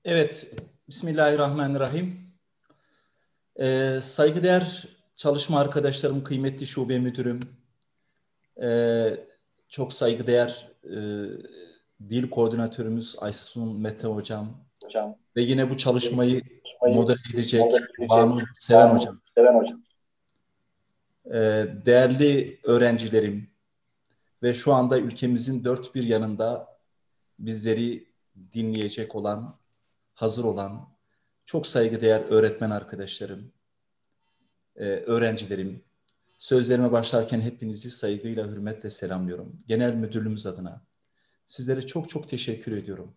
Evet, Bismillahirrahmanirrahim. Saygıdeğer çalışma arkadaşlarım, kıymetli şube müdürüm, çok saygıdeğer dil koordinatörümüz Aysun Mete hocam ve yine bu çalışmayı modere edecek Banu hocam. Değerli öğrencilerim ve şu anda ülkemizin dört bir yanında bizleri dinleyecek olan, hazır olan çok saygıdeğer öğretmen arkadaşlarım, öğrencilerim, sözlerime başlarken hepinizi saygıyla, hürmetle selamlıyorum. Genel Müdürlüğümüz adına sizlere çok çok teşekkür ediyorum.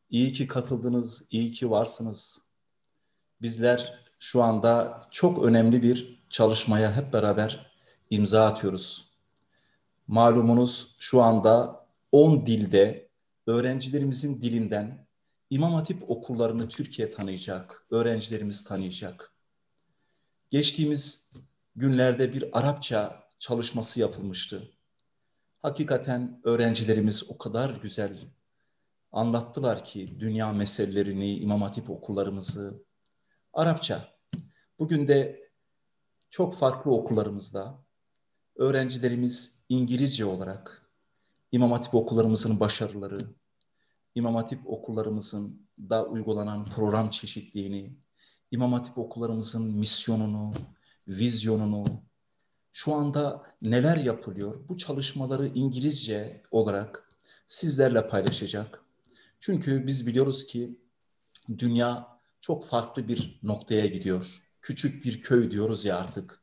İyi ki katıldınız, iyi ki varsınız. Bizler şu anda çok önemli bir çalışmaya hep beraber imza atıyoruz. Malumunuz şu anda 10 dilde öğrencilerimizin dilinden İmam Hatip okullarını Türkiye tanıyacak, öğrencilerimiz tanıyacak. Geçtiğimiz günlerde bir Arapça çalışması yapılmıştı. Hakikaten öğrencilerimiz o kadar güzel anlattılar ki dünya meselelerini, İmam Hatip okullarımızı, Arapça. Bugün de çok farklı okullarımızda öğrencilerimiz İngilizce olarak İmam Hatip okullarımızın başarıları, İmam Hatip okullarımızın da uygulanan program çeşitliliğini, İmam Hatip okullarımızın misyonunu, vizyonunu, şu anda neler yapılıyor? Bu çalışmaları İngilizce olarak sizlerle paylaşacak. Çünkü biz biliyoruz ki dünya çok farklı bir noktaya gidiyor. Küçük bir köy diyoruz ya artık.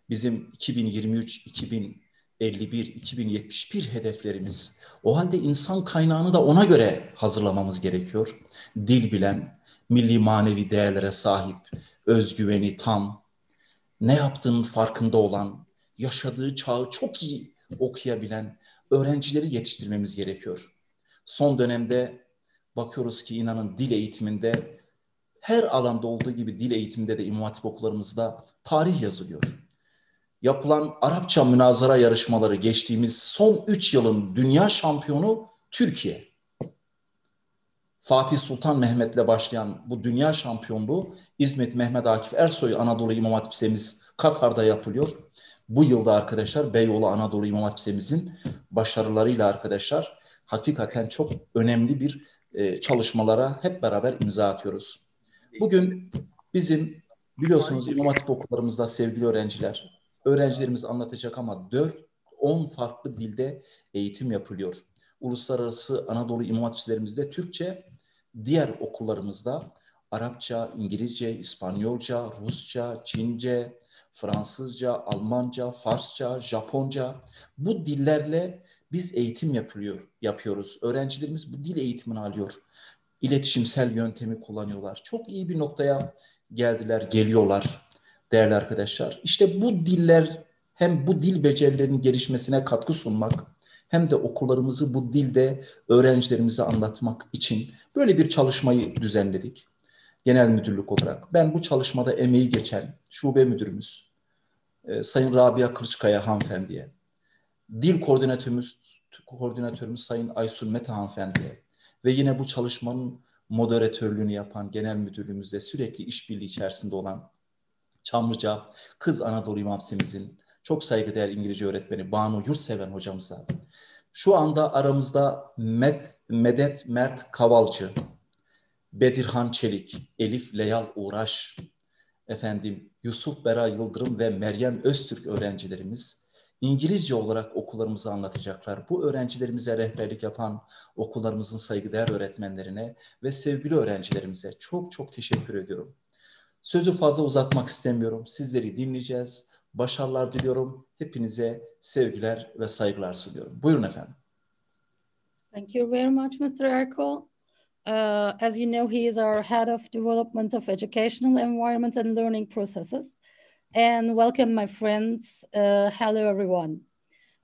Bizim 2023, 2051, 2071 hedeflerimiz. O halde insan kaynağını da ona göre hazırlamamız gerekiyor. Dil bilen, milli manevi değerlere sahip, özgüveni tam, ne yaptığının farkında olan, yaşadığı çağı çok iyi okuyabilen öğrencileri yetiştirmemiz gerekiyor. Son dönemde bakıyoruz ki inanın dil eğitiminde her alanda olduğu gibi dil eğitiminde de İmam Hatip okullarımızda tarih yazılıyor. Yapılan Arapça münazara yarışmaları geçtiğimiz son 3 yılın dünya şampiyonu Türkiye. Fatih Sultan Mehmet'le başlayan bu dünya şampiyonluğu İzmit Mehmet Akif Ersoy Anadolu İmam Hatip Lisemiz Katar'da yapılıyor. Bu yılda arkadaşlar Beyoğlu Anadolu İmam Hatip Lisemizin başarılarıyla arkadaşlar hakikaten çok önemli bir çalışmalara hep beraber imza atıyoruz. Bugün bizim biliyorsunuz İmam Hatip okullarımızda sevgili öğrenciler, öğrencilerimiz anlatacak ama 4-10 farklı dilde eğitim yapılıyor. Uluslararası Anadolu İmam Hatiplerimizde Türkçe, diğer okullarımızda Arapça, İngilizce, İspanyolca, Rusça, Çince, Fransızca, Almanca, Farsça, Japonca bu dillerle biz eğitim yapıyoruz. Öğrencilerimiz bu dil eğitimini alıyor. İletişimsel yöntemi kullanıyorlar. Çok iyi bir noktaya geliyorlar değerli arkadaşlar. İşte bu diller hem bu dil becerilerinin gelişmesine katkı sunmak hem de okullarımızı bu dilde öğrencilerimize anlatmak için böyle bir çalışmayı düzenledik. Genel müdürlük olarak. Ben bu çalışmada emeği geçen şube müdürümüz Sayın Rabia Kılıçkaya hanımefendiye, dil koordinatörümüz Sayın Aysun Mete hanımefendiye ve yine bu çalışmanın moderatörlüğünü yapan genel müdürlüğümüzde sürekli işbirliği içerisinde olan Çamlıca Kız Anadolu İmam Hatip'imizin çok saygıdeğer İngilizce öğretmeni Banu Yurtseven hocamıza, şu anda aramızda Medet Mert Kavalcı, Bedirhan Çelik, Elif Leyal Uğraş, Yusuf Bera Yıldırım ve Meryem Öztürk öğrencilerimiz İngilizce olarak okullarımızı anlatacaklar. Bu öğrencilerimize rehberlik yapan okullarımızın saygıdeğer öğretmenlerine ve sevgili öğrencilerimize çok çok teşekkür ediyorum. Sözü fazla uzatmak istemiyorum. Sizleri dinleyeceğiz. Başarılar diliyorum. Hepinize sevgiler ve saygılar sunuyorum. Buyurun efendim. Thank you very much, Mr. Erkul. As you know, he is our head of development of educational environment and learning processes. And welcome, my friends. Hello, everyone.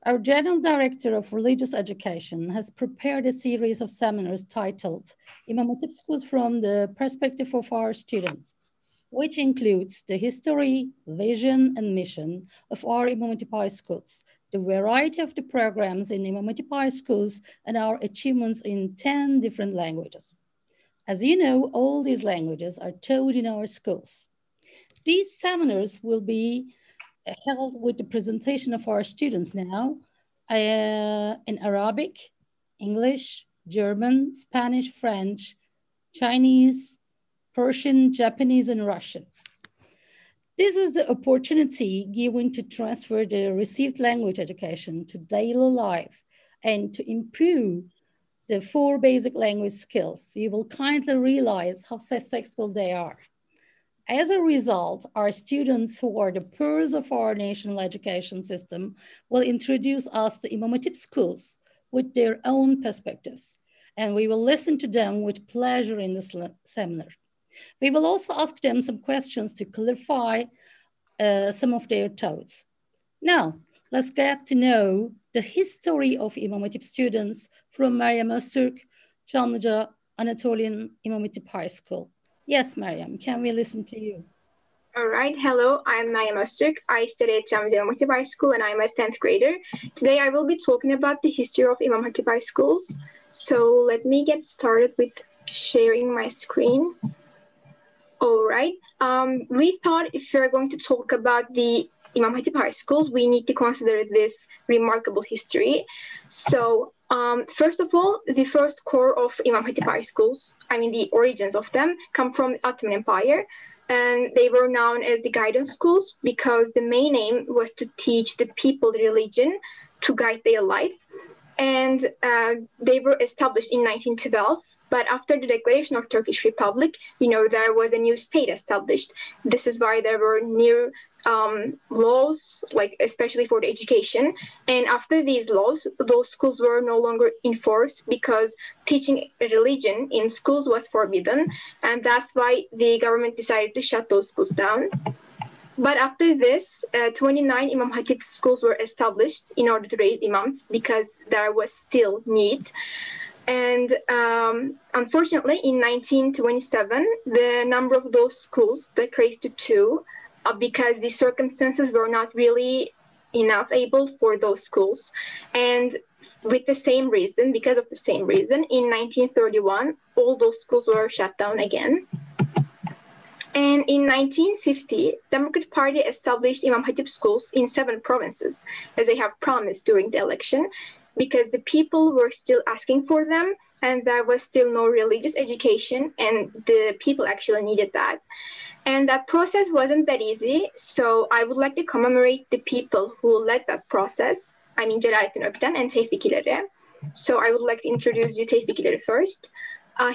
Our General Director of Religious Education has prepared a series of seminars titled Imam Hatip Schools from the Perspective of Our Students, which includes the history, vision, and mission of our Imam Hatip High Schools, the variety of the programs in Imam Hatip High Schools, and our achievements in 10 different languages. As you know, all these languages are taught in our schools. These seminars will be held with the presentation of our students now in Arabic, English, German, Spanish, French, Chinese, Persian, Japanese, and Russian. This is the opportunity given to transfer the received language education to daily life and to improve the 4 basic language skills. You will kindly realize how successful they are. As a result, our students, who are the pearls of our national education system, will introduce us to Imam Hatip schools with their own perspectives, and we will listen to them with pleasure in this seminar. We will also ask them some questions to clarify some of their thoughts. Now, let's get to know the history of Imam Hatip students from Meryem Öztürk, Çamlıca, Anatolian Imam Hatip High School. Yes, Meryem, can we listen to you? All right, hello, I'm Meryem Öztürk. I study at Çamlıca Imam Hatip High School and I'm a 10th grader. Today I will be talking about the history of Imam Hatip High Schools. So let me get started with sharing my screen. All right, we thought if we're going to talk about the Imam Hatip High Schools, we need to consider this remarkable history. So first of all, the first core of Imam Hatip High Schools, I mean the origins of them, come from the Ottoman Empire. And they were known as the guidance schools because the main aim was to teach the people the religion to guide their life. And they were established in 1912. But after the declaration of Turkish Republic, there was a new state established. This is why there were new laws, like especially for the education. And after these laws, those schools were no longer enforced because teaching religion in schools was forbidden. And that's why the government decided to shut those schools down. But after this, 29 Imam Hatip schools were established in order to raise imams because there was still need. And unfortunately, in 1927, the number of those schools decreased to 2 because the circumstances were not really enough able for those schools. And with the same reason, because of the same reason, in 1931, all those schools were shut down again. And in 1950, Democratic Party established Imam Hatip schools in 7 provinces, as they have promised during the election, because the people were still asking for them, and there was still no religious education, and the people actually needed that. And that process wasn't that easy, so I would like to commemorate the people who led that process. I mean, Celalettin Ökten and Tevfikileri. So I would like to introduce you Tevfikileri first.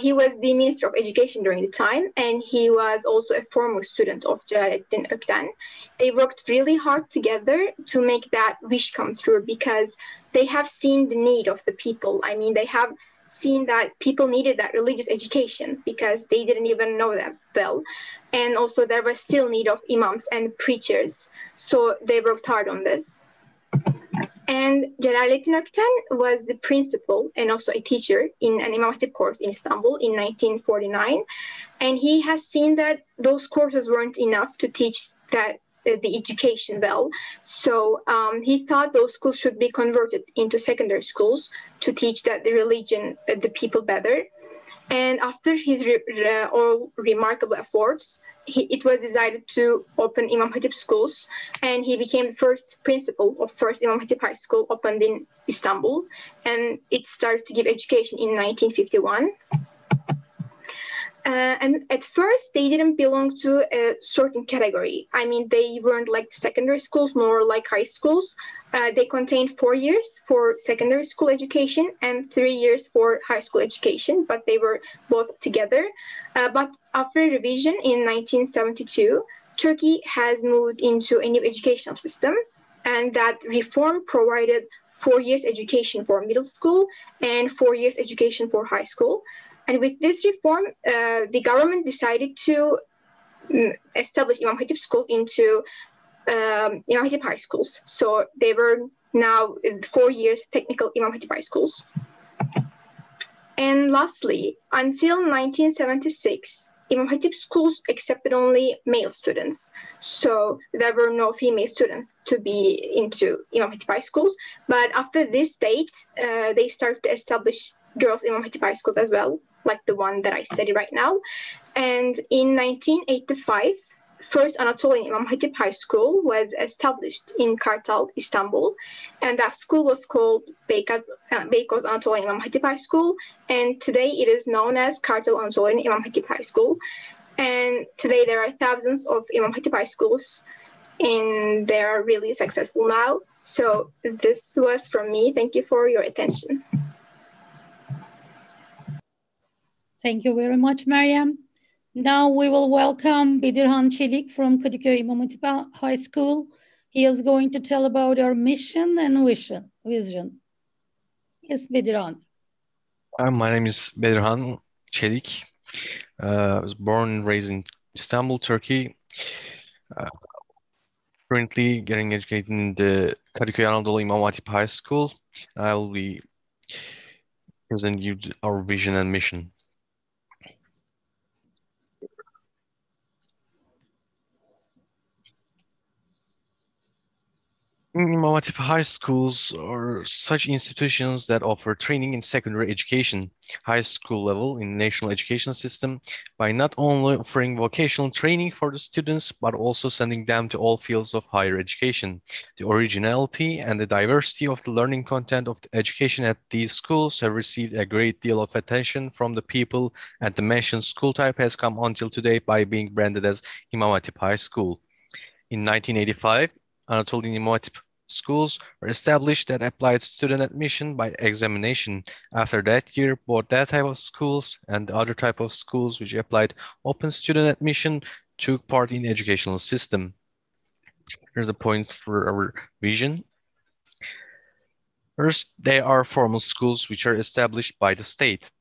He was the Minister of Education during the time, and he was also a former student of Celalettin Ökten. They worked really hard together to make that wish come true because they have seen the need of the people. I mean, they have seen that people needed that religious education because they didn't even know that well. And also there was still need of imams and preachers. So they worked hard on this. And Celalettin Ökten was the principal and also a teacher in an Imam Hatip course in Istanbul in 1949. And he has seen that those courses weren't enough to teach that the education well. So he thought those schools should be converted into secondary schools to teach that the religion, the people better. And after his all remarkable efforts, it was decided to open Imam Hatip schools, and he became the first principal of first Imam Hatip High School opened in Istanbul, and it started to give education in 1951. And at first, they didn't belong to a certain category. I mean, they weren't like secondary schools, more like high schools. They contained 4 years for secondary school education and 3 years for high school education, but they were both together. But after revision in 1972, Turkey has moved into a new educational system, and that reform provided 4 years education for middle school and 4 years education for high school. And with this reform, the government decided to establish Imam Hatip schools into Imam Hatip high schools. So they were now 4 years technical Imam Hatip high schools. And lastly, until 1976, Imam Hatip schools accepted only male students. So there were no female students to be into Imam Hatip high schools. But after this date, they started to establish girls Imam Hatip high schools as well. like the one that I study right now. And in 1985, first Anatolian İmam Hatip High School was established in Kartal, Istanbul, and that school was called Beykoz Anatolian İmam Hatip High School, and today it is known as Kartal Anatolian İmam Hatip High School. And today there are thousands of İmam Hatip High schools, and they are really successful now. So this was from me. Thank you for your attention. Thank you very much, Meryem. Now we will welcome Bedirhan Çelik from Kadıköy İmam Hatip High School. He is going to tell about our mission and vision. Yes, Bedirhan. My name is Bedirhan Çelik. I was born and raised in Istanbul, Turkey. Currently getting educated in the Kadıköy Anadolu İmam Hatip High School. I will be presenting you our vision and mission. Imam Hatip High Schools are such institutions that offer training in secondary education, high school level in the national education system, by not only offering vocational training for the students, but also sending them to all fields of higher education. The originality and the diversity of the learning content of the education at these schools have received a great deal of attention from the people, and the mentioned school type has come until today by being branded as Imam Hatip High School. In 1985, Anatolian İmam Hatip schools were established that applied student admission by examination. After that year, both that type of schools and the other type of schools which applied open student admission took part in the educational system. Here's a point for our vision. First, they are formal schools which are established by the state.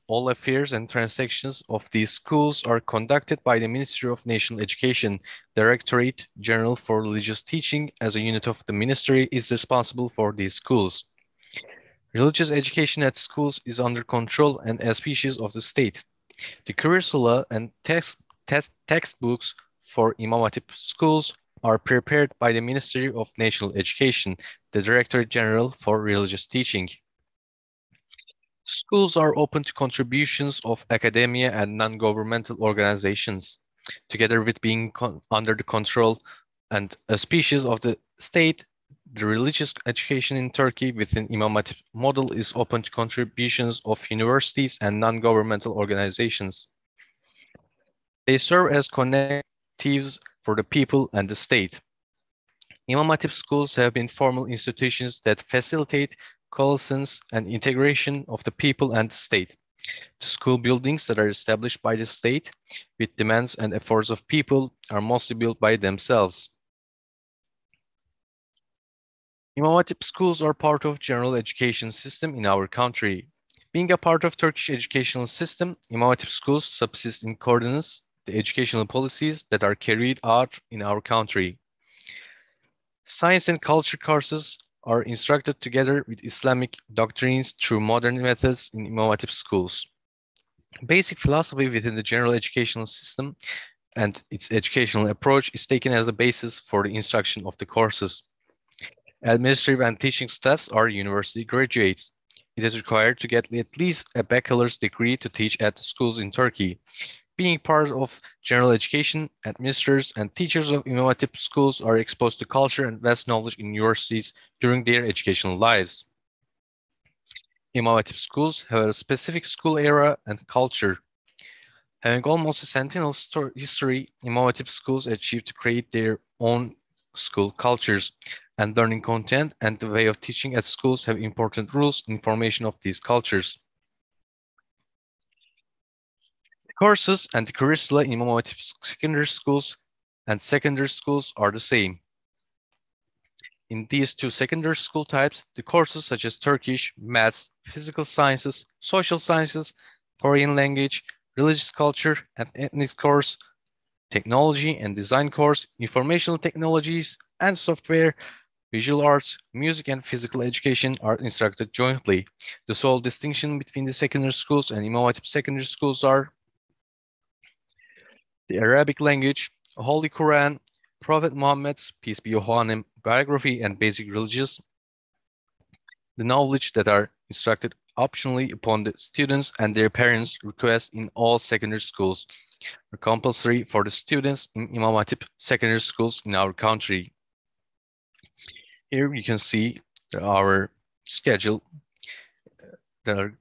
All affairs and transactions of these schools are conducted by the Ministry of National Education. Directorate General for Religious Teaching, as a unit of the ministry, is responsible for these schools. Religious education at schools is under control and auspices of the state. The curricula and textbooks for Imam Hatip schools are prepared by the Ministry of National Education, the Directorate General for Religious Teaching. Schools are open to contributions of academia and non-governmental organizations. Together with being under the control and auspices of the state, the religious education in Turkey within Imam Hatip model is open to contributions of universities and non-governmental organizations. They serve as connectives for the people and the state. Imam Hatip schools have been formal institutions that facilitate coalescence and integration of the people and the state. The school buildings that are established by the state with demands and efforts of people are mostly built by themselves. Imam Hatip schools are part of general education system in our country. Being a part of Turkish educational system, Imam Hatip schools subsist in coordinates the educational policies that are carried out in our country. Science and culture courses are instructed together with Islamic doctrines through modern methods in Imam Hatip schools. Basic philosophy within the general educational system and its educational approach is taken as a basis for the instruction of the courses. Administrative and teaching staffs are university graduates. It is required to get at least a bachelor's degree to teach at the schools in Turkey. Being part of general education, administrators and teachers of Imam Hatip schools are exposed to culture and vast knowledge in universities during their educational lives. Imam Hatip schools have a specific school era and culture. Having almost a centennial history, Imam Hatip schools achieved to create their own school cultures, and learning content and the way of teaching at schools have important rules in formation of these cultures. Courses and the curricula in Imam Hatip secondary schools and secondary schools are the same. In these two secondary school types, the courses such as Turkish, maths, physical sciences, social sciences, foreign language, religious culture and ethnic course, technology and design course, informational technologies and software, visual arts, music and physical education are instructed jointly. The sole distinction between the secondary schools and Imam Hatip secondary schools are the Arabic language, Holy Quran, Prophet Muhammad's, peace be upon him, biography and basic religious, the knowledge that are instructed optionally upon the students and their parents' request in all secondary schools, are compulsory for the students in Imam Hatip secondary schools in our country. Here you can see our schedule that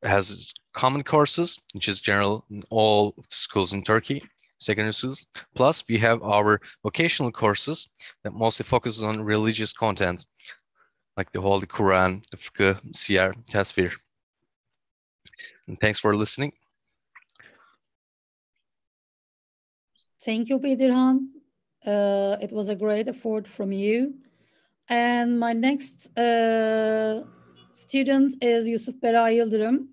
has common courses, which is general in all of the schools in Turkey, secondary schools. Plus, we have our vocational courses that mostly focuses on religious content, like the Holy Quran, the Fiqh, Siyar, Tasvir. And thanks for listening. Thank you, Bedirhan. It was a great effort from you. And my next student is Yusuf Bera Yıldırım.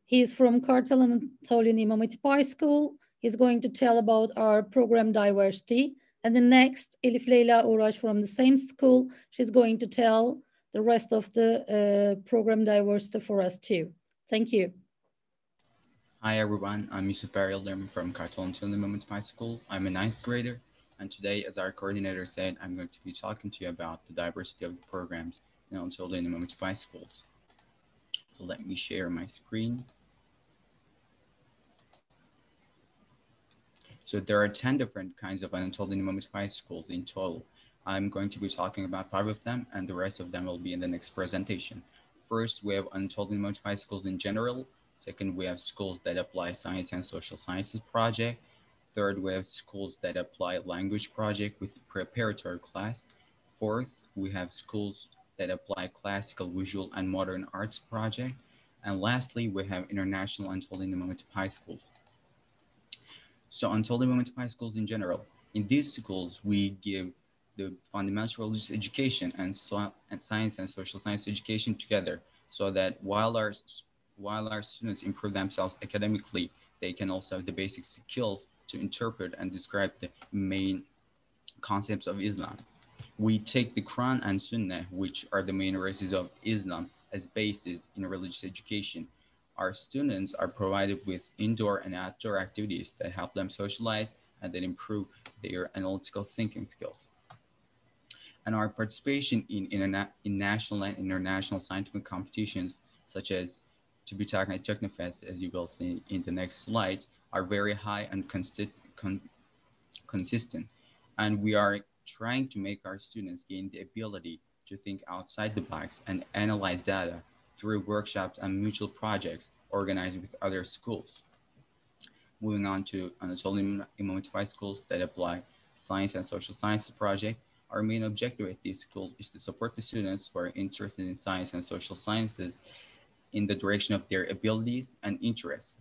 He's from Kartal Anatolian İmam Hatip High School. He's going to tell about our program diversity. And the next, Elif Leyla Uğraş from the same school. She's going to tell the rest of the program diversity for us too. Thank you. Hi everyone, I'm Yusuf Bera Yıldırım from Kartal Anatolian İmam Hatip High School. I'm a 9th grader. And today, as our coordinator said, I'm going to be talking to you about the diversity of the programs in Anatolian Imam Hatip High schools. So let me share my screen. So there are 10 different kinds of Anatolian Imam Hatip High schools in total. I'm going to be talking about 5 of them, and the rest of them will be in the next presentation. First, we have Anatolian Imam Hatip High schools in general. Second, we have schools that apply science and social sciences project. Third, we have schools that apply language project with preparatory class. Fourth, we have schools that apply classical, visual, and modern arts project. And lastly, we have international Anatolian Imam Hatip High schools. So Anatolian Imam Hatip High schools in general. In these schools, we give the fundamental religious education and science and social science education together, so that while our students improve themselves academically, they can also have the basic skills to interpret and describe the main concepts of Islam. We take the Quran and Sunnah, which are the main verses of Islam, as basis in religious education. Our students are provided with indoor and outdoor activities that help them socialize and that improve their analytical thinking skills. And our participation in national and international scientific competitions, such as TÜBİTAK and Teknofest, as you will see in the next slides, are very high and consistent. And we are trying to make our students gain the ability to think outside the box and analyze data through workshops and mutual projects organized with other schools. Moving on to Anatolian Imam Hatip High schools that apply science and social sciences project. Our main objective at these schools is to support the students who are interested in science and social sciences in the direction of their abilities and interests.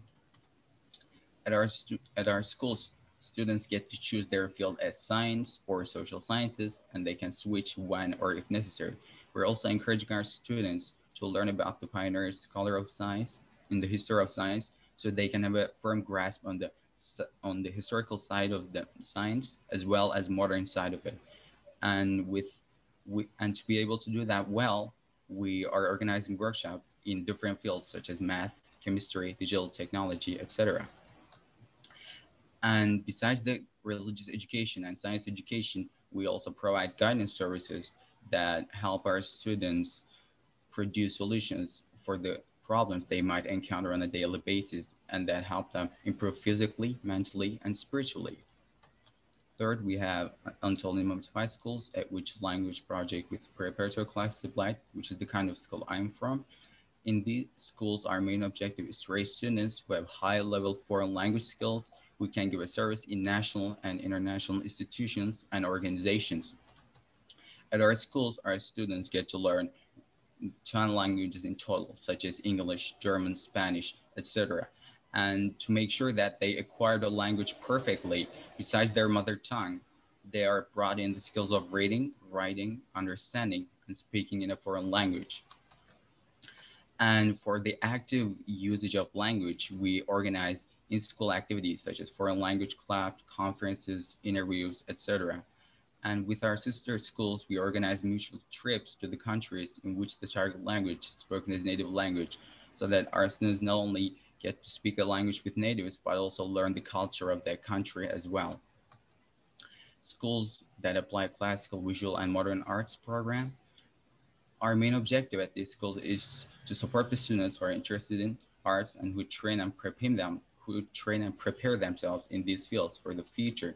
At our schools, students get to choose their field as science or social sciences, and they can switch when or if necessary. We're also encouraging our students to learn about the pioneers, scholar of science, in the history of science, so they can have a firm grasp on the historical side of the science as well as modern side of it. And to be able to do that well, we are organizing workshops in different fields such as math, chemistry, digital technology, etc. And besides the religious education and science education, we also provide guidance services that help our students produce solutions for the problems they might encounter on a daily basis, and that help them improve physically, mentally, and spiritually. Third, we have Anatolian Imam Hatip High schools, at which language project with preparatory classes applied, which is the kind of school I'm from. In these schools, our main objective is to raise students who have high-level foreign language skills, who can give a service in national and international institutions and organizations. At our schools, our students get to learn 10 languages in total, such as English, German, Spanish, etc. And to make sure that they acquire the language perfectly, besides their mother tongue, they are brought in the skills of reading, writing, understanding, and speaking in a foreign language. And for the active usage of language, we organize in-school activities such as foreign language clubs, conferences, interviews, etc. And with our sister schools, we organize mutual trips to the countries in which the target language is spoken as native language, so that our students not only get to speak the language with natives, but also learn the culture of that country as well. Schools that apply classical, visual, and modern arts program. Our main objective at this school is to support the students who are interested in arts and who train and prepare themselves in these fields for the future.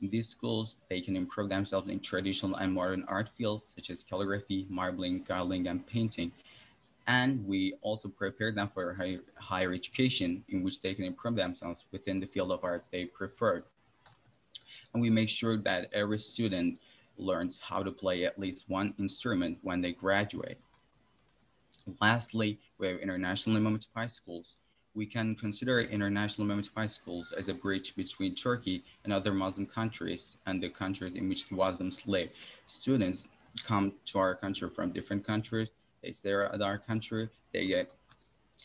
In these schools, they can improve themselves in traditional and modern art fields such as calligraphy, marbling, girdling, and painting. And we also prepare them for higher education in which they can improve themselves within the field of art they prefer. And we make sure that every student learns how to play at least one instrument when they graduate. Lastly, we have international Imam Hatip high schools. We can consider international Imam Hatip high schools as a bridge between Turkey and other Muslim countries and the countries in which the Muslims live. Students come to our country from different countries. They stay at our country, they get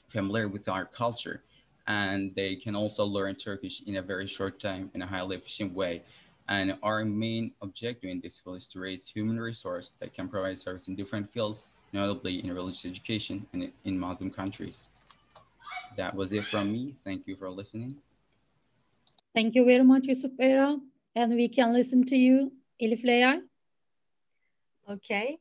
familiar with our culture, and they can also learn Turkish in a very short time in a highly efficient way. And our main objective in this school is to raise human resource that can provide service in different fields, notably in religious education and in Muslim countries. That was it from me. Thank you for listening. Thank you very much, Yusuf Beyra. And we can listen to you, Elif Leyal. Okay.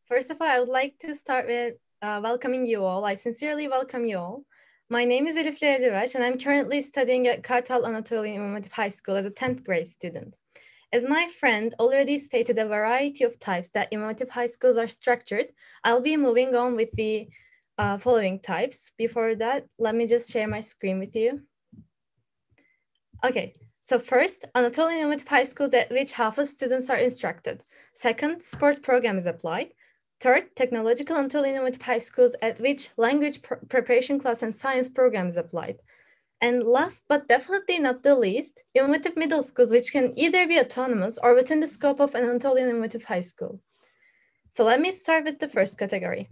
First of all, I would like to start with welcoming you all. I sincerely welcome you all. My name is Elif Leyal, and I'm currently studying at Kartal Anatolian İmam Hatip High School as a 10th grade student. As my friend already stated a variety of types that Imam Hatip high schools are structured, I'll be moving on with the following types. Before that, let me just share my screen with you. Okay, so first, Anatolian Imam Hatip high schools at which Hafiz students are instructed. Second, sport program is applied. Third, technological Anatolian Imam Hatip high schools at which language preparation class and science program is applied. And last but definitely not the least, Imam Hatip middle schools, which can either be autonomous or within the scope of an Anatolian Imam Hatip high school. So let me start with the first category.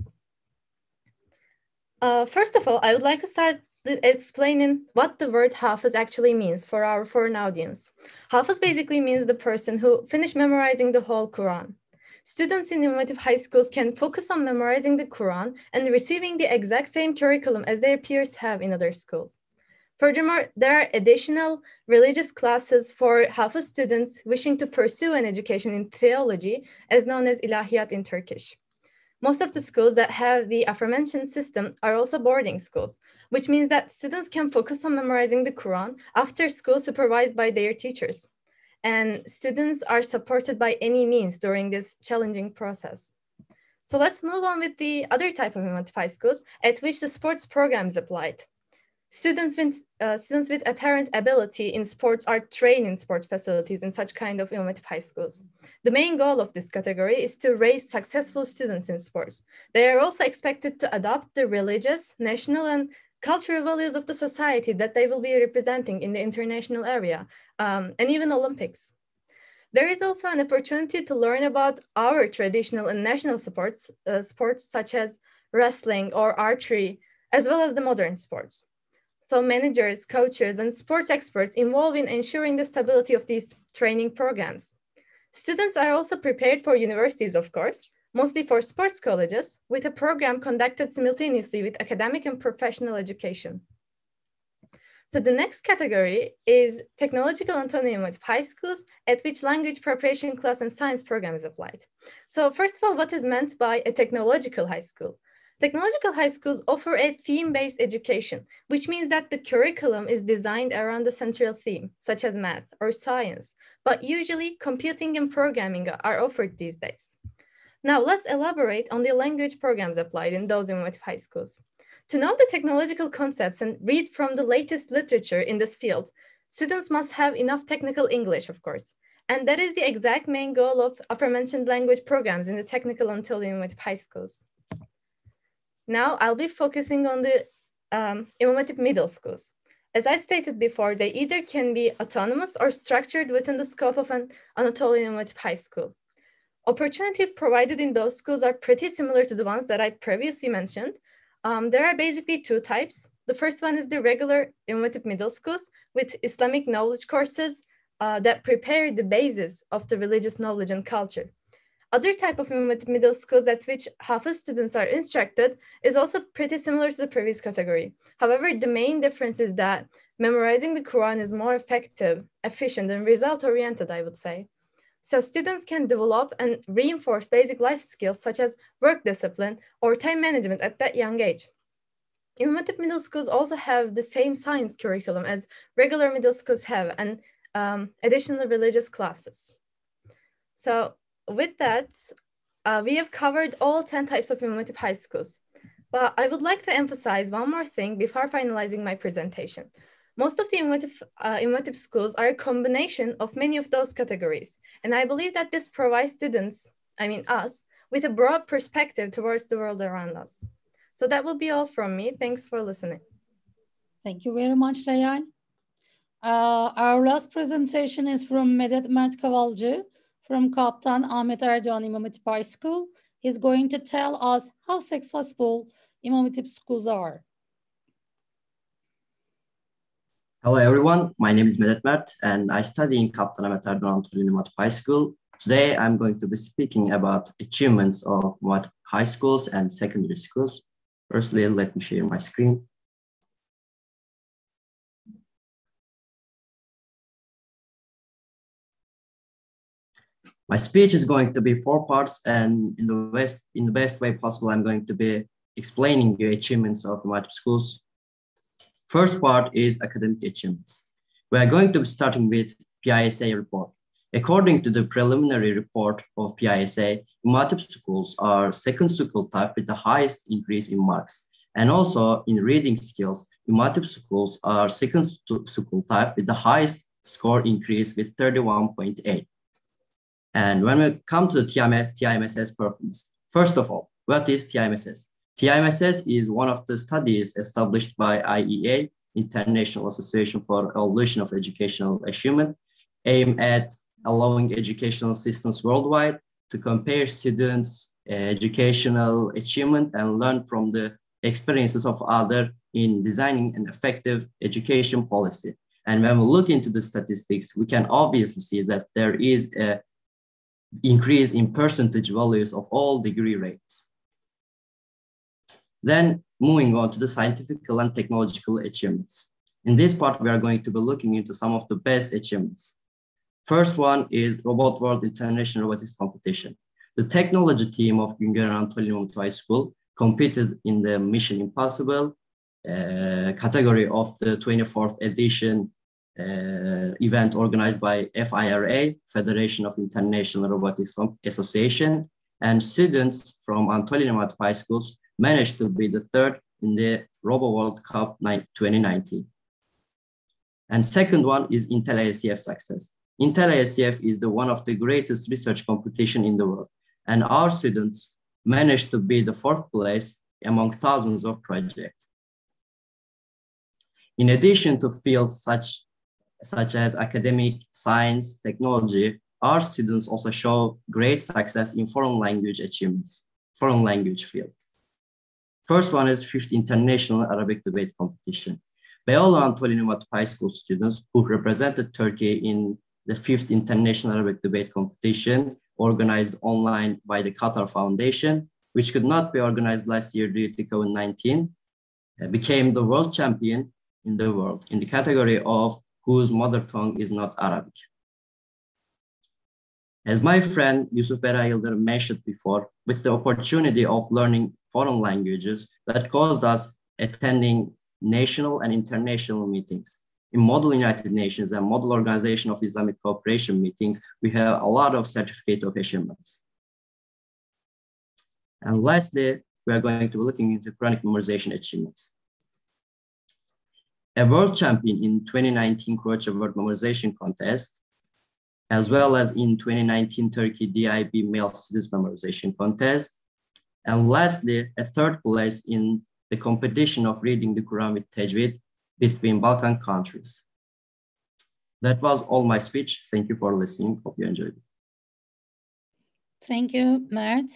First of all, I would like to start explaining what the word Hafiz actually means for our foreign audience. Hafiz basically means the person who finished memorizing the whole Quran. Students in Imam Hatip high schools can focus on memorizing the Quran and receiving the exact same curriculum as their peers have in other schools. Furthermore, there are additional religious classes for Hafiz students wishing to pursue an education in theology, as known as ilahiyat in Turkish. Most of the schools that have the aforementioned system are also boarding schools, which means that students can focus on memorizing the Quran after school supervised by their teachers. And students are supported by any means during this challenging process. So let's move on with the other type of Imam Hatip high schools at which the sports program is applied. Students with apparent ability in sports are trained in sport facilities in such kind of Imam Hatip high schools. The main goal of this category is to raise successful students in sports. They are also expected to adopt the religious, national, and cultural values of the society that they will be representing in the international area, and even Olympics. There is also an opportunity to learn about our traditional and national sports such as wrestling or archery, as well as the modern sports. So managers, coaches, and sports experts involved in ensuring the stability of these training programs. Students are also prepared for universities, of course, mostly for sports colleges, with a program conducted simultaneously with academic and professional education. So the next category is technological Anatolian Imam Hatip high schools at which language preparation class and science program is applied. So first of all, what is meant by a technological high school? Technological high schools offer a theme-based education, which means that the curriculum is designed around a central theme, such as math or science, but usually computing and programming are offered these days. Now let's elaborate on the language programs applied in those Imam Hatip high schools. To know the technological concepts and read from the latest literature in this field, students must have enough technical English, of course. And that is the exact main goal of aforementioned language programs in the technical Anatolian Imam Hatip high schools. Now I'll be focusing on the Imam Hatip middle schools. As I stated before, they either can be autonomous or structured within the scope of an Anatolian Imam Hatip high school. Opportunities provided in those schools are pretty similar to the ones that I previously mentioned. There are basically two types. The first one is the regular Imam Hatip middle schools with Islamic knowledge courses that prepare the basis of the religious knowledge and culture. Other type of Imam Hatip middle schools at which Hafiz students are instructed is also pretty similar to the previous category. However, the main difference is that memorizing the Quran is more effective, efficient, and result-oriented, I would say. so students can develop and reinforce basic life skills such as work discipline or time management at that young age. Imam Hatip middle schools also have the same science curriculum as regular middle schools have, and additional religious classes. So with that, we have covered all 10 types of Imam Hatip high schools. But I would like to emphasize one more thing before finalizing my presentation. Most of the Imam Hatip schools are a combination of many of those categories. And I believe that this provides students, I mean us, with a broad perspective towards the world around us. So that will be all from me. Thanks for listening. Thank you very much, Reyhan. Our last presentation is from Medet Mert Kavalcı from Kaptan Ahmet Erdoğan İmam Hatip High School. He's going to tell us how successful Imam Hatip schools are. Hello everyone, my name is Medet Mert and I study in Kaptan Ahmet Erdoğan İmam Hatip High School. Today I'm going to be speaking about achievements of high schools and secondary schools. Firstly, let me share my screen. My speech is going to be 4 parts, and in the best way possible, I'm going to be explaining the achievements of Imam Hatip schools. First part is academic achievements. We are going to be starting with PISA report. According to the preliminary report of PISA, Imam Hatip schools are second school type with the highest increase in marks. And also in reading skills, Imam Hatip schools are second school type with the highest score increase with 31.8. And when we come to the TIMSS performance, first of all, what is TIMSS? TIMSS is one of the studies established by IEA, International Association for Evaluation of Educational Achievement, aimed at allowing educational systems worldwide to compare students' educational achievement and learn from the experiences of others in designing an effective education policy. And when we look into the statistics, we can obviously see that there is an increase in percentage values of all degree rates. Then moving on to the scientific and technological achievements. In this part, we are going to be looking into some of the best achievements. First one is Robot World International Robotics Competition. The technology team of Güngör Anadolu High School competed in the Mission Impossible category of the 24th edition event organized by FIRA, Federation of International Robotics Association, and students from Anadolu High Schools managed to be the third in the Robo World Cup 2019. And second one is Intel ASCF success. Intel ASCF is one of the greatest research competition in the world, and our students managed to be the 4th place among thousands of projects. In addition to fields such as academic, science, technology, our students also show great success in foreign language achievements, foreign language field. First one is 5th International Arabic Debate Competition. Beyoğlu Anadolu High School students who represented Turkey in the 5th International Arabic Debate Competition organized online by the Qatar Foundation, which could not be organized last year due to COVID-19, became the world champion in the world in the category of whose mother tongue is not Arabic. As my friend Yusuf Berayildir mentioned before, with the opportunity of learning foreign languages that caused us attending national and international meetings. In Model United Nations and Model Organization of Islamic Cooperation meetings, we have a lot of certificate of achievements. And lastly, we are going to be looking into chronic memorization achievements. A world champion in 2019 Croatia World Memorization Contest, as well as in 2019 Turkey DIB Male Students Memorization Contest. And lastly, a 3rd place in the competition of reading the Quran with Tajweed between Balkan countries. That was all my speech. Thank you for listening. Hope you enjoyed it. Thank you, Mert.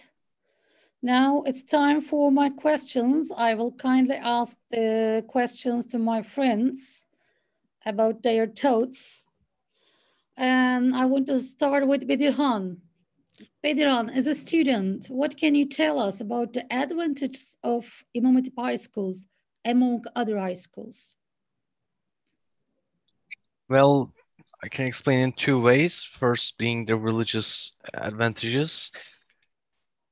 Now it's time for my questions. I will kindly ask the questions to my friends about their thoughts. And I want to start with Bedirhan. Bedirhan, as a student, what can you tell us about the advantages of Imam Hatip high schools among other high schools? Well, I can explain in two ways. First being the religious advantages.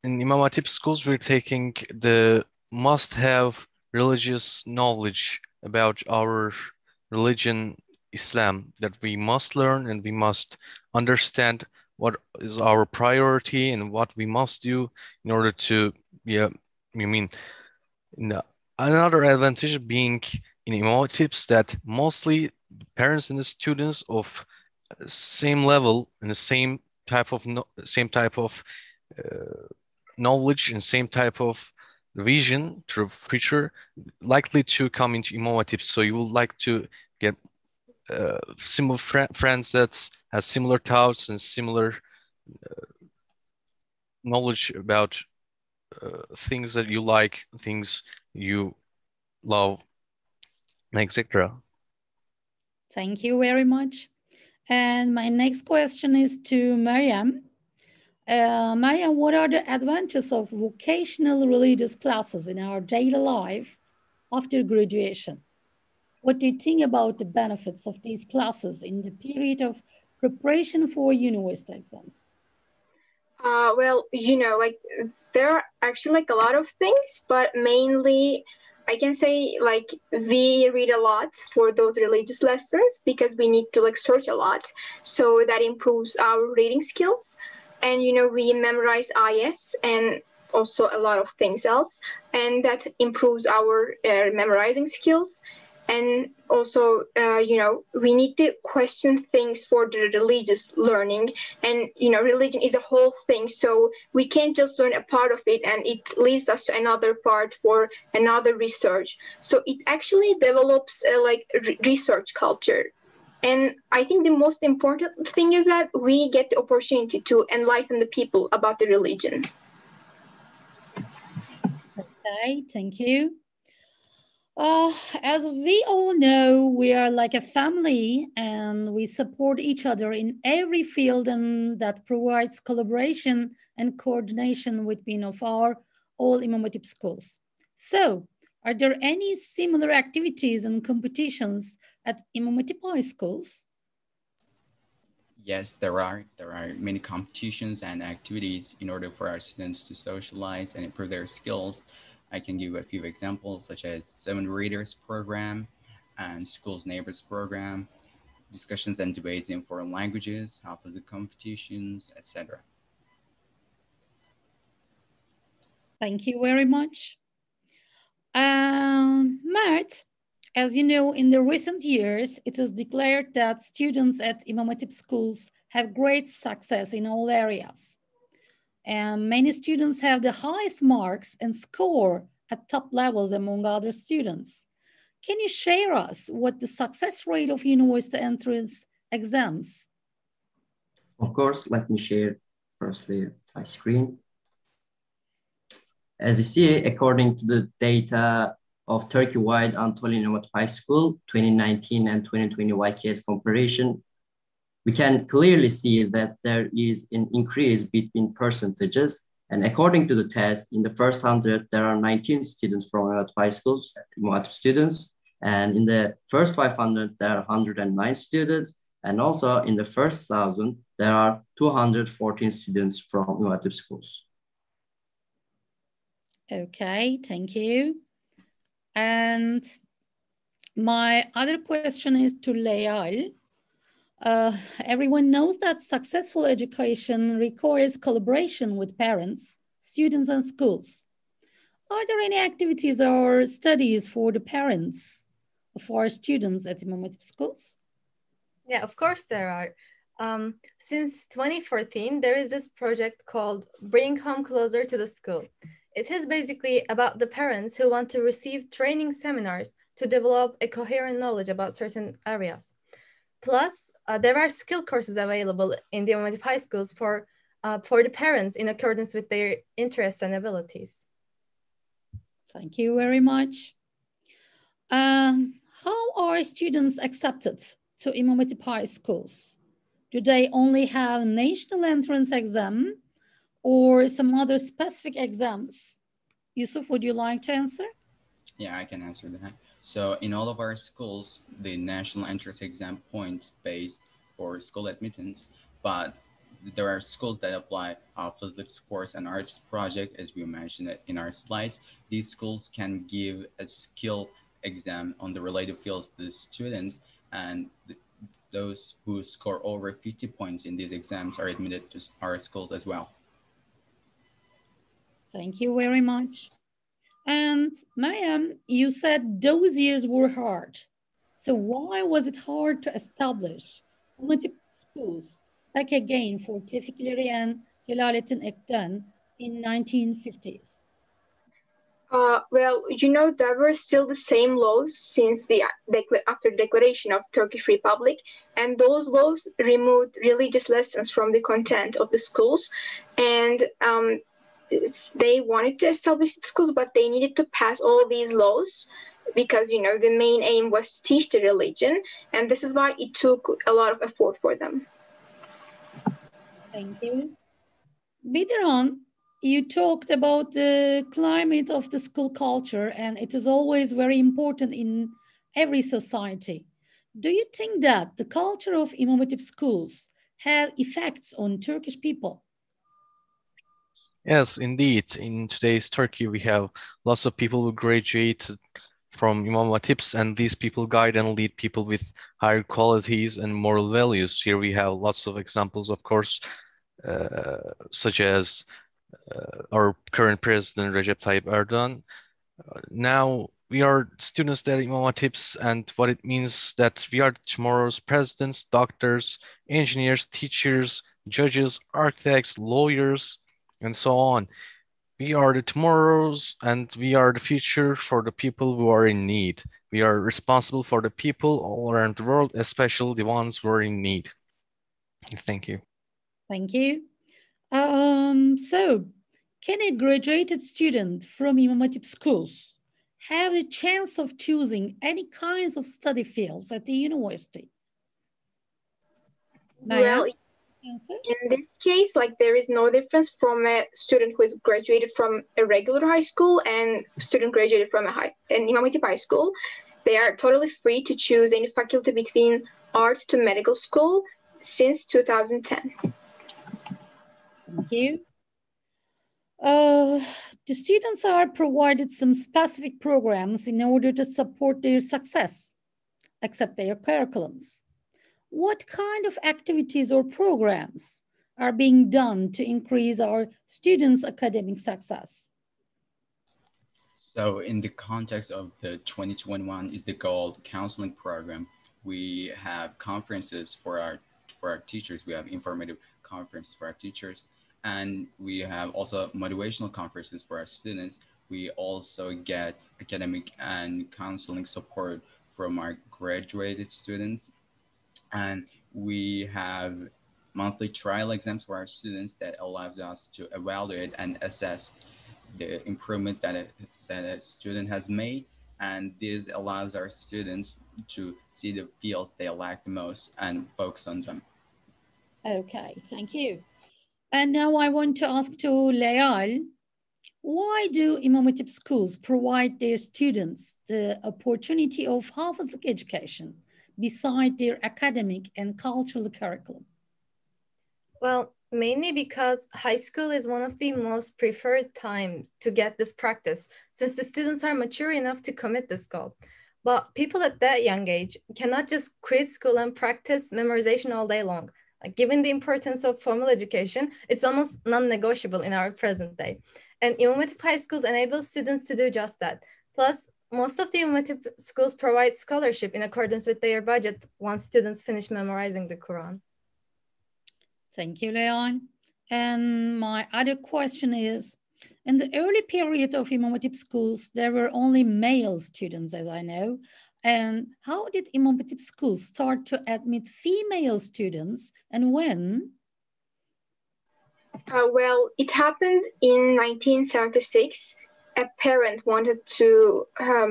In Imam Hatip schools, we're taking the must-have religious knowledge about our religion, Islam, that we must learn and we must understand what is our priority and what we must do in order to, another advantage being in Imam Hatips that mostly parents and the students of same level and the same type of knowledge and same type of vision to the future likely to come into Imam Hatip. So you would like to get similar friends that has similar thoughts and similar knowledge about things that you like, things you love, etc. Thank you very much. And my next question is to Mariam. Mariam, what are the advantages of vocational religious classes in our daily life after graduation? What do you think about the benefits of these classes in the period of preparation for university exams? Well, like there are actually like a lot of things, but mainly I can say like we read a lot for those religious lessons because we need to like search a lot. So that improves our reading skills. And, we memorize IS and also a lot of things else. And that improves our memorizing skills. And also, we need to question things for the religious learning. And, religion is a whole thing. So we can't just learn a part of it and it leads us to another part for another research. So it actually develops research culture. And I think the most important thing is that we get the opportunity to enlighten the people about the religion. Okay, thank you. As we all know, we are like a family and we support each other in every field, and that provides collaboration and coordination between of our all Imam Hatip schools. So, are there any similar activities and competitions at Imam Hatip High schools? Yes, there are many competitions and activities in order for our students to socialize and improve their skills. I can give a few examples, such as 7 Readers program and Schools Neighbors program, discussions and debates in foreign languages, opposite competitions, etc. Thank you very much. Mert, as you know, in the recent years, it is declared that students at Imam Hatip schools have great success in all areas. And many students have the highest marks and score at top levels among other students. Can you share us what the success rate of university entrance exams? Of course, let me share firstly my screen. As you see, according to the data of Turkey-wide Anadolu High School 2019 and 2020 YKS comparison, we can clearly see that there is an increase between percentages. And according to the test, in the first 100, there are 19 students from high schools, students. And in the first 500, there are 109 students. And also in the first 1,000, there are 214 students from Hatip schools. Okay, thank you. And my other question is to Leyal. Everyone knows that successful education requires collaboration with parents, students, and schools. Are there any activities or studies for the parents of our students at Imam Hatip schools? Yeah, of course there are. Since 2014, there is this project called Bring Home Closer to the School. It is basically about the parents who want to receive training seminars to develop a coherent knowledge about certain areas. Plus, there are skill courses available in the Imam Hatip high schools for the parents in accordance with their interests and abilities. Thank you very much. How are students accepted to Imam Hatip high schools? Do they only have national entrance exam or some other specific exams? Yusuf, would you like to answer? Yeah, I can answer that. So in all of our schools, the national entrance exam point based for school admittance, but there are schools that apply physical sports and arts project, as we mentioned it in our slides. These schools can give a skill exam on the related fields to the students, and those who score over 50 points in these exams are admitted to our schools as well. Thank you very much. And Mayam, you said those years were hard. So why was it hard to establish multiple schools, like again for Tevfikleri and Celalettin in 1950s? Well, you know, there were still the same laws since after the declaration of Turkish Republic, and those laws removed religious lessons from the content of the schools, and they wanted to establish the schools, but they needed to pass all these laws because, you know, the main aim was to teach the religion, and this is why it took a lot of effort for them. Thank you. Bidiran, you talked about the climate of the school culture, and it is always very important in every society. Do you think that the culture of İmam Hatip schools have effects on Turkish people? Yes, indeed. In today's Turkey, we have lots of people who graduate from İmam Hatips, and these people guide and lead people with higher qualities and moral values. Here we have lots of examples, of course, such as our current president, Recep Tayyip Erdogan. Now we are students at İmam Hatips, and what it means that we are tomorrow's presidents, doctors, engineers, teachers, judges, architects, lawyers, and so on. We are the tomorrows, and we are the future for the people who are in need. We are responsible for the people all around the world, especially the ones who are in need. Thank you. Thank you. So, can a graduated student from İmam Hatip schools have the chance of choosing any kinds of study fields at the university? Well, in this case, like, there is no difference from a student who is graduated from a regular high school and student graduated from an İmam Hatip high school. They are totally free to choose any faculty between arts to medical school since 2010. Thank you. The students are provided some specific programs in order to support their success, except their curriculums. What kind of activities or programs are being done to increase our students' academic success? So in the context of the 2021 is the goal counseling program, we have conferences for our teachers. We have informative conferences for our teachers, and we have also motivational conferences for our students. We also get academic and counseling support from our graduated students. And we have monthly trial exams for our students that allows us to evaluate and assess the improvement that a student has made. And this allows our students to see the fields they like the most and focus on them. Okay, thank you. And now I want to ask to Leal, why do İmam Hatip schools provide their students the opportunity of hafızlık education beside their academic and cultural curriculum? Well, mainly because high school is one of the most preferred times to get this practice, since the students are mature enough to commit this goal. But people at that young age cannot just quit school and practice memorization all day long. Like, given the importance of formal education, it's almost non-negotiable in our present day. And İmam Hatip high schools enable students to do just that. Plus, most of the İmam Hatip schools provide scholarship in accordance with their budget once students finish memorizing the Quran. Thank you, Leon. And my other question is, in the early period of İmam Hatip schools, there were only male students, as I know. And how did İmam Hatip schools start to admit female students, and when? Well, it happened in 1976. A parent wanted to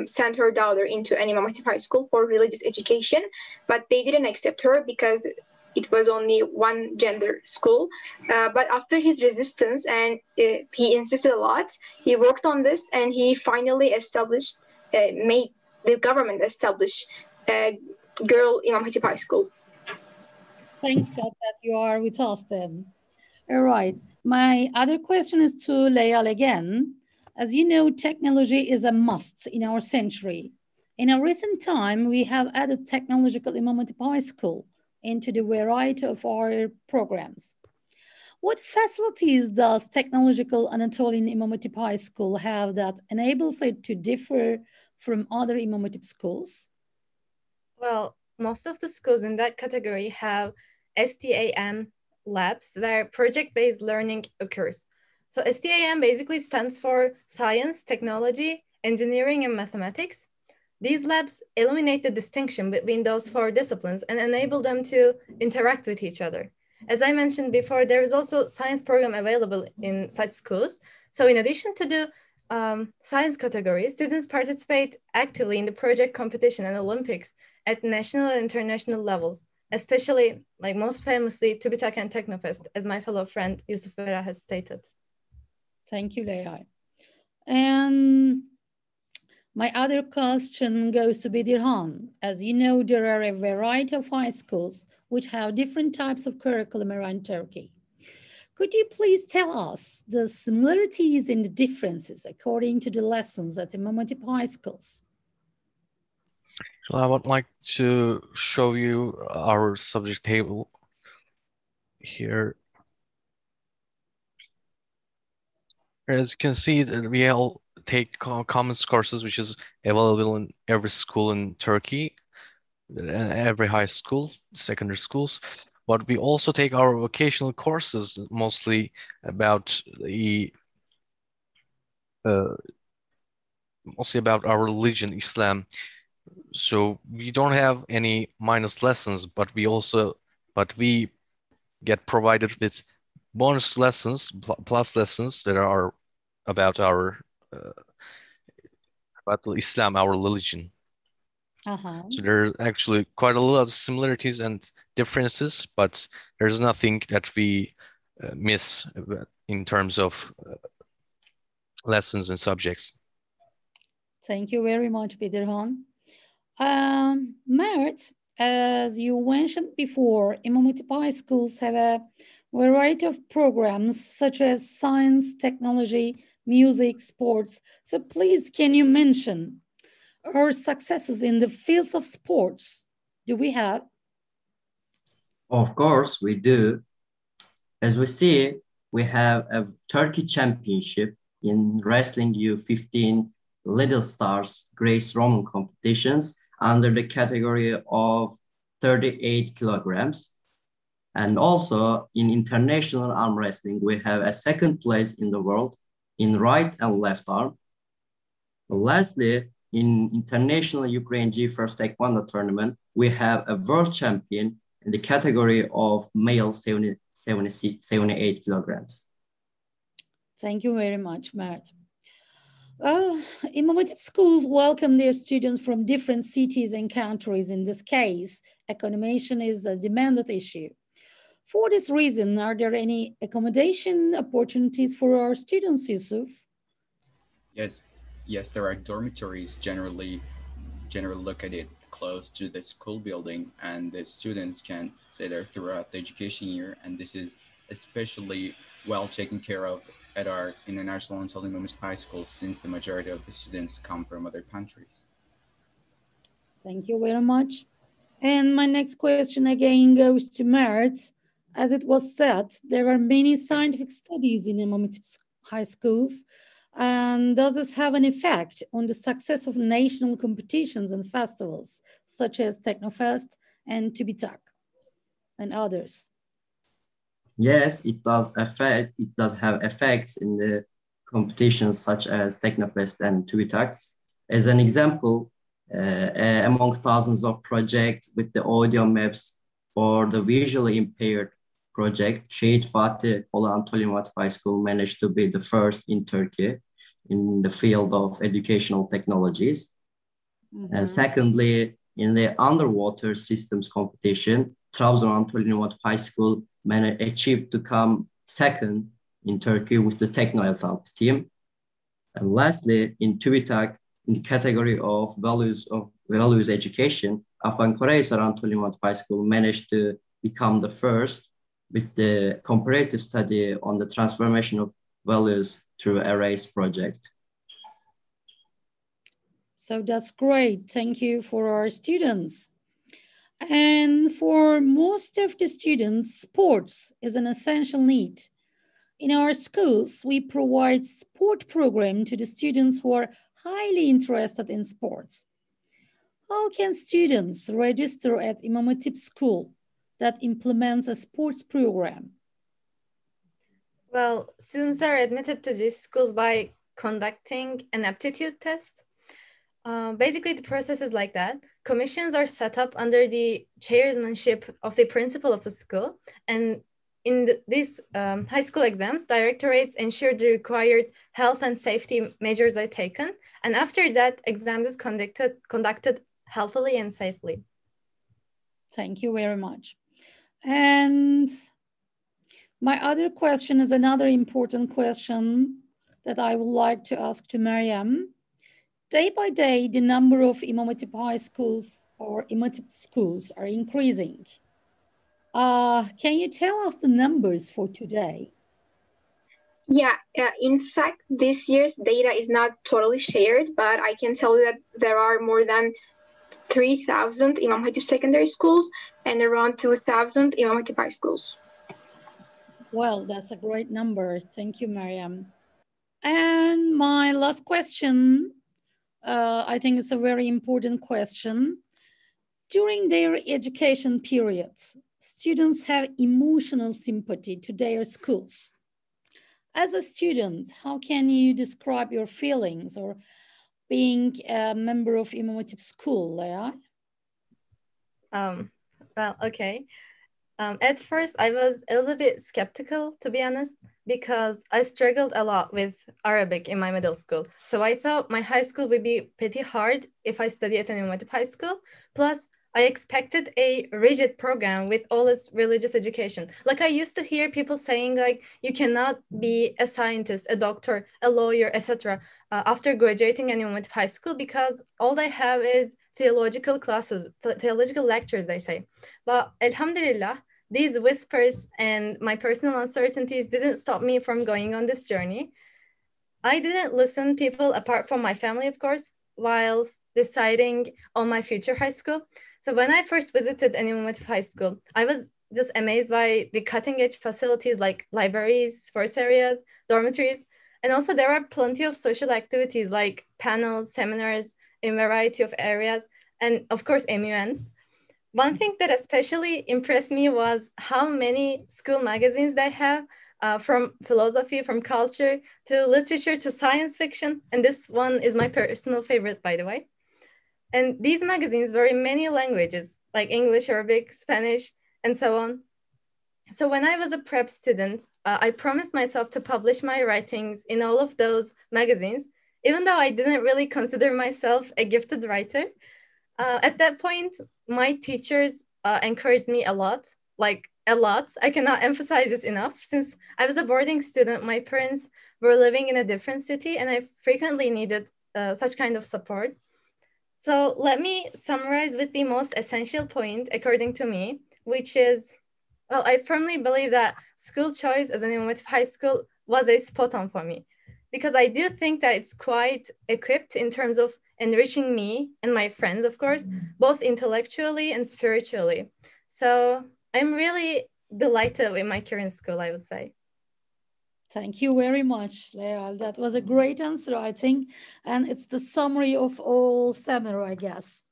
send her daughter into an İmam Hatip high school for religious education, but they didn't accept her because it was only one gender school. But after his resistance, and he insisted a lot, he worked on this, and he finally established, made the government establish a girl İmam Hatip high school. Thanks God that you are with us then. All right. My other question is to Leyal again. As you know, technology is a must in our century. In a recent time, we have added technological Imam Hatip High School into the variety of our programs. What facilities does technological Anatolian Imam Hatip High School have that enables it to differ from other Imam Hatip schools? Well, most of the schools in that category have STAM labs where project-based learning occurs. So STAM basically stands for Science, Technology, Engineering, and Mathematics. These labs eliminate the distinction between those four disciplines and enable them to interact with each other. As I mentioned before, there is also science program available in such schools. So in addition to the science category, students participate actively in the project competition and Olympics at national and international levels, especially, like most famously, TÜBİTAK and Technofest, as my fellow friend Yusuf Vera has stated. Thank you, Leyal. And my other question goes to Bedirhan. As you know, there are a variety of high schools which have different types of curriculum around Turkey. Could you please tell us the similarities and the differences according to the lessons at Imam Hatip High Schools? So I would like to show you our subject table here. As you can see, that we all take common courses, which is available in every school in Turkey, and every high school, secondary schools. But we also take our vocational courses, mostly about the our religion, Islam. So we don't have any minus lessons, but we get provided with bonus lessons, plus lessons that are about our about Islam, our religion. So there are actually quite a lot of similarities and differences, but there's nothing that we miss in terms of lessons and subjects. Thank you very much, Bedirhan. Mert, as you mentioned before, Imam Hatip High Schools have a variety of programs such as science, technology, music, sports. So please, can you mention our successes in the fields of sports? Do we have? Of course, we do. As we see, we have a Turkey championship in wrestling U15 Little Stars Grace Roman competitions under the category of 38 kilograms. And also in international arm wrestling, we have a second place in the world in right and left arm. Lastly, in international Ukraine G1 Taekwondo tournament, we have a world champion in the category of male 78 kilograms. Thank you very much, Mert. Imam Hatip schools welcome their students from different cities and countries. In this case, accommodation is a demanded issue. For this reason, are there any accommodation opportunities for our students, Yusuf? Yes, there are dormitories generally located close to the school building, and the students can stay there throughout the education year, and this is especially well taken care of at our international Anadolu high school, since the majority of the students come from other countries. Thank you very much. And my next question again goes to Mert. As it was said, there are many scientific studies in Imam Hatip high schools. And does this have an effect on the success of national competitions and festivals, such as Technofest and TÜBİTAK and others? Yes, it does affect. It does have effects in the competitions such as Technofest and TÜBİTAK. As an example, among thousands of projects with the audio maps or the visually impaired project, Şehit Fatih Anadolu High School managed to be the first in Turkey in the field of educational technologies. And secondly, in the underwater systems competition, Trabzon Anadolu High School achieved to come second in Turkey with the Techno team. And lastly, in TÜBİTAK, in the category of values education, Afyonkarahisar Anadolu High School managed to become the first with the comparative study on the transformation of values through arrays project. So that's great. Thank you for our students. And for most of the students, sports is an essential need. In our schools, we provide sport program to the students who are highly interested in sports. How can students register at İmam Hatip School that implements a sports program? Well, students are admitted to these schools by conducting an aptitude test. Basically, the process is like that. Commissions are set up under the chairmanship of the principal of the school. And in these high school exams, directorates ensure the required health and safety measures are taken. And after that, exams is conducted healthily and safely. Thank you very much. And my other question is another important question that I would like to ask to Meryem. Day by day, the number of İmam Hatip high schools or İmam Hatip schools are increasing. Can you tell us the numbers for today? Yeah, in fact, this year's data is not totally shared, but I can tell you that there are more than 3,000 İmam Hatip secondary schools and around 2,000 İmam Hatip high schools. Well, that's a great number. Thank you, Meryem. And my last question, I think it's a very important question. During their education periods, students have emotional sympathy to their schools. As a student, how can you describe your feelings or being a member of İmam Hatip School, Leah? Well, okay. At first, I was a little bit skeptical, to be honest, because I struggled a lot with Arabic in my middle school. So I thought my high school would be pretty hard if I studied at an İmam Hatip high school. Plus, I expected a rigid program with all its religious education. Like I used to hear people saying like, you cannot be a scientist, a doctor, a lawyer, etc. After graduating at İmam Hatip high school because all they have is theological classes, theological lectures, they say. But alhamdulillah, these whispers and my personal uncertainties didn't stop me from going on this journey. I didn't listen to people apart from my family, of course, whilst deciding on my future high school. So when I first visited an İmam Hatip high school, I was just amazed by the cutting edge facilities like libraries, sports areas, dormitories. And also there are plenty of social activities like panels, seminars in a variety of areas, and of course, MUNs. One thing that especially impressed me was how many school magazines they have, from philosophy, from culture, to literature, to science fiction. And this one is my personal favorite, by the way. And these magazines were in many languages, like English, Arabic, Spanish, and so on. So when I was a prep student, I promised myself to publish my writings in all of those magazines, even though I didn't really consider myself a gifted writer. At that point, my teachers encouraged me a lot, like a lot. I cannot emphasize this enough. Since I was a boarding student, my parents were living in a different city and I frequently needed such kind of support. So let me summarize with the most essential point, according to me, which is, well, I firmly believe that school choice as an İmam Hatip high school was a spot on for me, because I do think that it's quite equipped in terms of enriching me and my friends, of course, both intellectually and spiritually. So I'm really delighted with my current school, I would say. Thank you very much, Leal. That was a great answer, I think. And it's the summary of all seminar, I guess.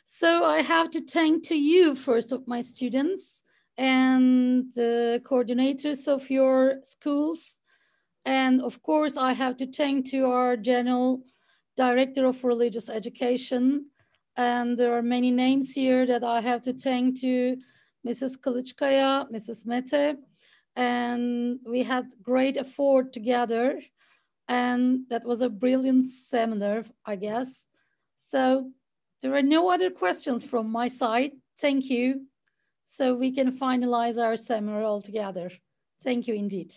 So I have to thank to you, first of my students and the coordinators of your schools. And of course, I have to thank to our General Director of Religious Education. And there are many names here that I have to thank to Mrs. Kılıçkaya, Mrs. Mete. And we had great effort together. And that was a brilliant seminar, I guess. So there are no other questions from my side. Thank you. So we can finalize our seminar altogether. Thank you indeed.